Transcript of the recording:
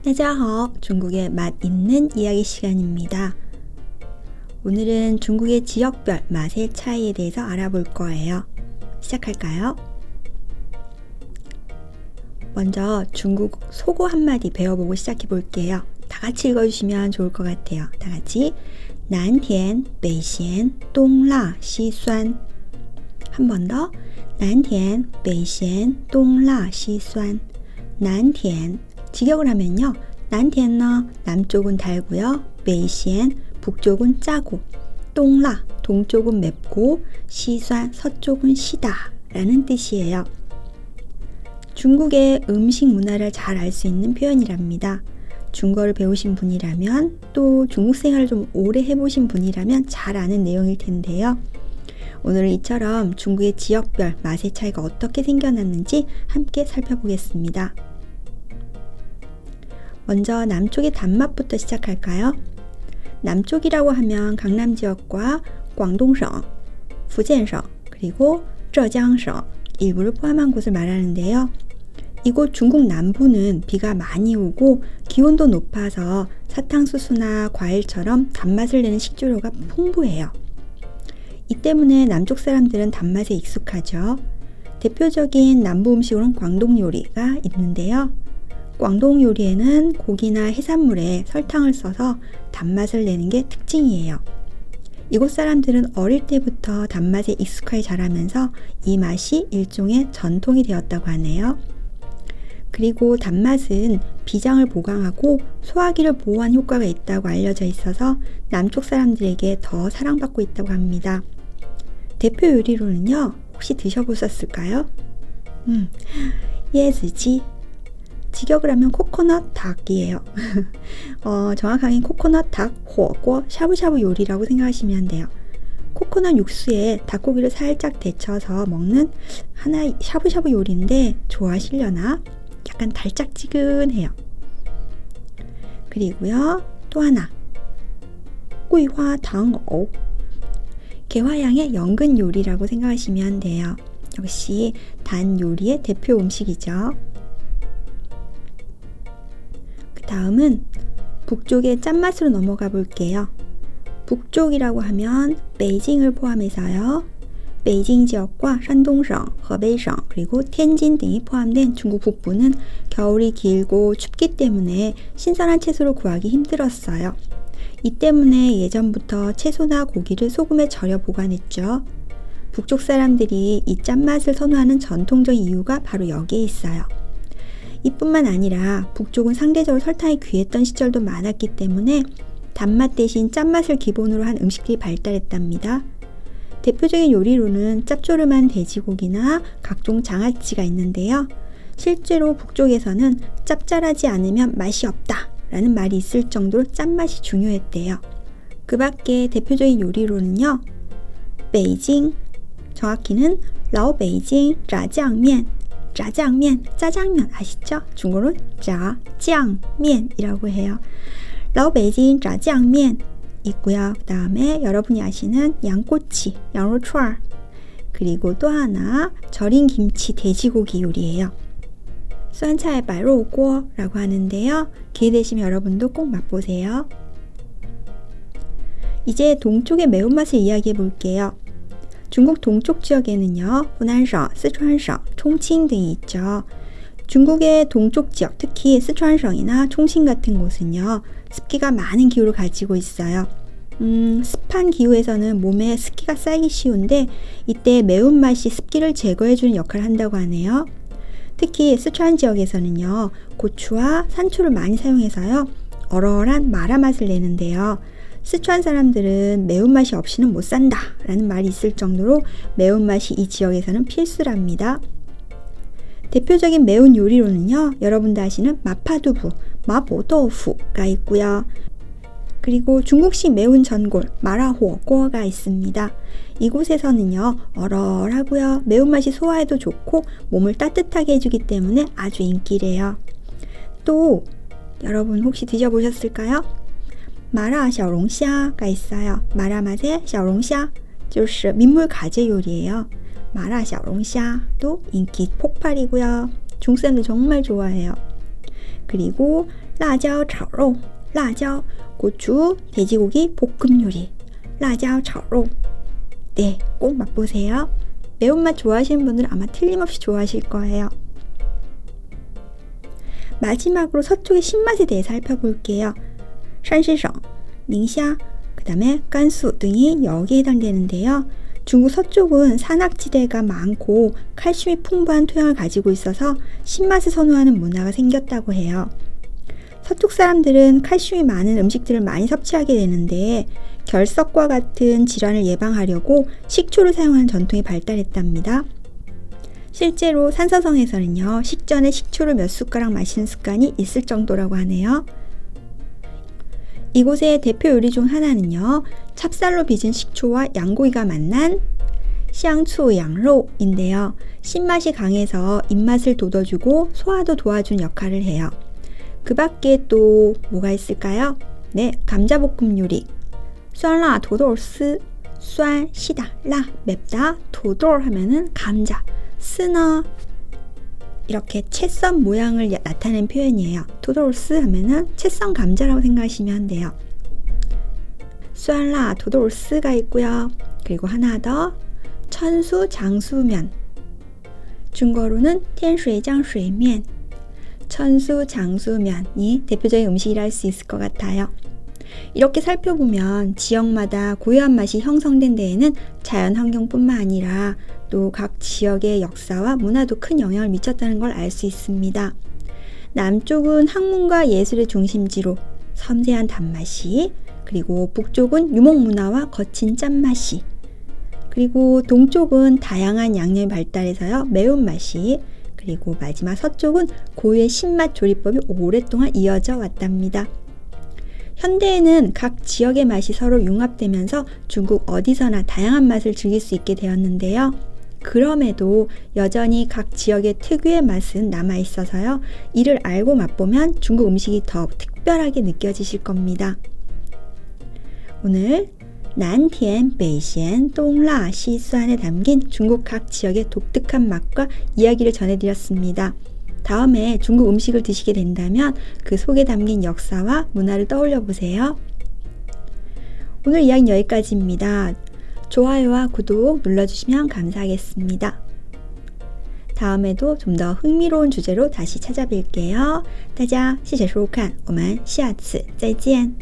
大家好, 중국의 맛 있는 이야기 시간입니다. 오늘은 중국의 지역별 맛의 차이에 대해서 알아볼 거예요. 시작할까요? 먼저 중국 속어 한마디 배워보고 시작해 볼게요. 다 같이 읽어주시면 좋을 것 같아요. 다 같이 난티엔, 베이시엔, 똥라, 시酸. 한 번 더 난티엔, 베이시엔, 똥라, 시酸. 난티엔 직역을 하면요. 난티엔너 남쪽은 달고요. 베이시엔 북쪽은 짜고, 똥라 동쪽은 맵고, 시酸 서쪽은 시다 라는 뜻이에요. 중국의 음식 문화를 잘 알 수 있는 표현이랍니다. 중국어를 배우신 분이라면 또 중국 생활을 좀 오래 해보신 분이라면 잘 아는 내용일 텐데요. 오늘은 이처럼 중국의 지역별 맛의 차이가 어떻게 생겨났는지 함께 살펴보겠습니다. 먼저 남쪽의 단맛부터 시작할까요? 남쪽이라고 하면 강남 지역과 광동성, 후젠성, 그리고浙江省일부를 포함한 곳을 말하는데요. 이곳 중국 남부는 비가 많이 오고 기온도 높아서 사탕수수나 과일처럼 단맛을 내는 식재료가 풍부해요. 이 때문에 남쪽 사람들은 단맛에 익숙하죠. 대표적인 남부 음식으로는 광동 요리가 있는데요. 광동 요리에는 고기나 해산물에 설탕을 써서 단맛을 내는 게 특징이에요. 이곳 사람들은 어릴 때부터 단맛에 익숙하게 자라면서 이 맛이 일종의 전통이 되었다고 하네요. 그리고 단맛은 비장을 보강하고 소화기를 보호하는 효과가 있다고 알려져 있어서 남쪽 사람들에게 더 사랑받고 있다고 합니다. 대표 요리로는요, 혹시 드셔보셨을까요? 예즈지. 직역을 하면 코코넛 닭이에요. 정확하게는 코코넛 닭火锅 샤브샤브 요리라고 생각하시면 돼요. 코코넛 육수에 닭고기를 살짝 데쳐서 먹는 하나의 샤브샤브 요리인데 좋아하시려나? 약간 달짝지근해요. 그리고요, 또 하나 꾸이화당오, 개화향의 연근 요리라고 생각하시면 돼요. 역시 단 요리의 대표 음식이죠. 다음은 북쪽의 짠맛으로 넘어가 볼게요. 북쪽이라고 하면 베이징을 포함해서요. 베이징 지역과 산동성, 허베이성, 그리고 텐진 등이 포함된 중국 북부는 겨울이 길고 춥기 때문에 신선한 채소를 구하기 힘들었어요. 이 때문에 예전부터 채소나 고기를 소금에 절여 보관했죠. 북쪽 사람들이 이 짠맛을 선호하는 전통적인 이유가 바로 여기에 있어요. 이뿐만 아니라 북쪽은 상대적으로 설탕이 귀했던 시절도 많았기 때문에 단맛 대신 짠맛을 기본으로 한 음식들이 발달했답니다. 대표적인 요리로는 짭조름한 돼지고기나 각종 장아찌가 있는데요. 실제로 북쪽에서는 짭짤하지 않으면 맛이 없다 라는 말이 있을 정도로 짠맛이 중요했대요. 그 밖에 대표적인 요리로는요, 베이징, 정확히는 라오 베이징 짜장면, 짜장면, 짜장면 아시죠? 중국어로 짜장면이라고 해요. 라오 베이징 짜장면 있고요. 그 다음에 여러분이 아시는 양꼬치, 양로추알, 그리고 또 하나 절인 김치 돼지고기 요리예요. 酸차이 바로꼬라고 하는데요. 기회 되시면 여러분도 꼭 맛보세요. 이제 동쪽의 매운맛을 이야기해 볼게요. 중국 동쪽 지역에는요, 후난성, 스촨성, 총칭 등이 있죠. 중국의 동쪽 지역, 특히 스촨성이나 총칭 같은 곳은요, 습기가 많은 기후를 가지고 있어요. 습한 기후에서는 몸에 습기가 쌓이기 쉬운데 이때 매운맛이 습기를 제거해주는 역할을 한다고 하네요. 특히 스촨 지역에서는요, 고추와 산초를 많이 사용해서요, 얼얼한 마라 맛을 내는데요. 스촨 사람들은 매운맛이 없이는 못 산다 라는 말이 있을 정도로 매운맛이 이 지역에서는 필수랍니다. 대표적인 매운 요리로는요, 여러분도 아시는 마파두부, 마보도우프가 있고요. 그리고 중국식 매운 전골, 마라호锅가 있습니다. 이곳에서는요, 얼얼하고요, 매운맛이 소화에도 좋고 몸을 따뜻하게 해주기 때문에 아주 인기래요. 또 여러분 혹시 드셔보셨을까요? 마라 샤오롱샤가 있어요. 마라 맛의 샤오롱샤, 就是 민물 가재 요리예요. 마라 샤오롱샤도 인기 폭발이고요. 중국 사람들 정말 좋아해요. 그리고 라자오 차로, 라자오, 고추, 돼지고기 볶음 요리, 라자오 차로. 네, 꼭 맛보세요. 매운맛 좋아하시는 분들은 아마 틀림없이 좋아하실 거예요. 마지막으로 서쪽의 신맛에 대해서 살펴볼게요. 샨시성, 닝샤, 그 다음에 간수 등이 여기에 해당되는데요. 중국 서쪽은 산악지대가 많고 칼슘이 풍부한 토양을 가지고 있어서 신맛을 선호하는 문화가 생겼다고 해요. 서쪽 사람들은 칼슘이 많은 음식들을 많이 섭취하게 되는데 결석과 같은 질환을 예방하려고 식초를 사용하는 전통이 발달했답니다. 실제로 산서성에서는요, 식전에 식초를 몇 숟가락 마시는 습관이 있을 정도라고 하네요. 이곳의 대표 요리 중 하나는요, 찹쌀로 빚은 식초와 양고기가 만난 샹추 양로인데요. 신맛이 강해서 입맛을 돋워주고 소화도 도와준 역할을 해요. 그 밖에 또 뭐가 있을까요? 네, 감자볶음 요리. 酸라 도돌스, 酸, 시다, 라, 맵다, 도돌 하면은 감자, 스너 이렇게 채썬 모양을 나타낸 표현이에요. 도돌스 하면은 채썬 감자라고 생각하시면 돼요. 酸라 도돌스가 있고요. 그리고 하나 더 천수 장수면, 중국어로는 텐수이장수이면, 천수 장수면이 대표적인 음식이라 할 수 있을 것 같아요. 이렇게 살펴보면 지역마다 고유한 맛이 형성된 데에는 자연 환경뿐만 아니라 또 각 지역의 역사와 문화도 큰 영향을 미쳤다는 걸 알 수 있습니다. 남쪽은 학문과 예술의 중심지로 섬세한 단맛이, 그리고 북쪽은 유목문화와 거친 짠맛이, 그리고 동쪽은 다양한 양념이 발달해서요 매운맛이, 그리고 마지막 서쪽은 고유의 신맛 조리법이 오랫동안 이어져 왔답니다. 현대에는 각 지역의 맛이 서로 융합되면서 중국 어디서나 다양한 맛을 즐길 수 있게 되었는데요. 그럼에도 여전히 각 지역의 특유의 맛은 남아있어서요. 이를 알고 맛보면 중국 음식이 더 특별하게 느껴지실 겁니다. 오늘 난티엔, 베이시엔, 똥라, 시수안에 담긴 중국 각 지역의 독특한 맛과 이야기를 전해드렸습니다. 다음에 중국 음식을 드시게 된다면 그 속에 담긴 역사와 문화를 떠올려 보세요. 오늘 이야기는 여기까지입니다. 좋아요와 구독 눌러주시면 감사하겠습니다. 다음에도 좀 더 흥미로운 주제로 다시 찾아뵐게요. 大家谢谢收看，我们下次再见。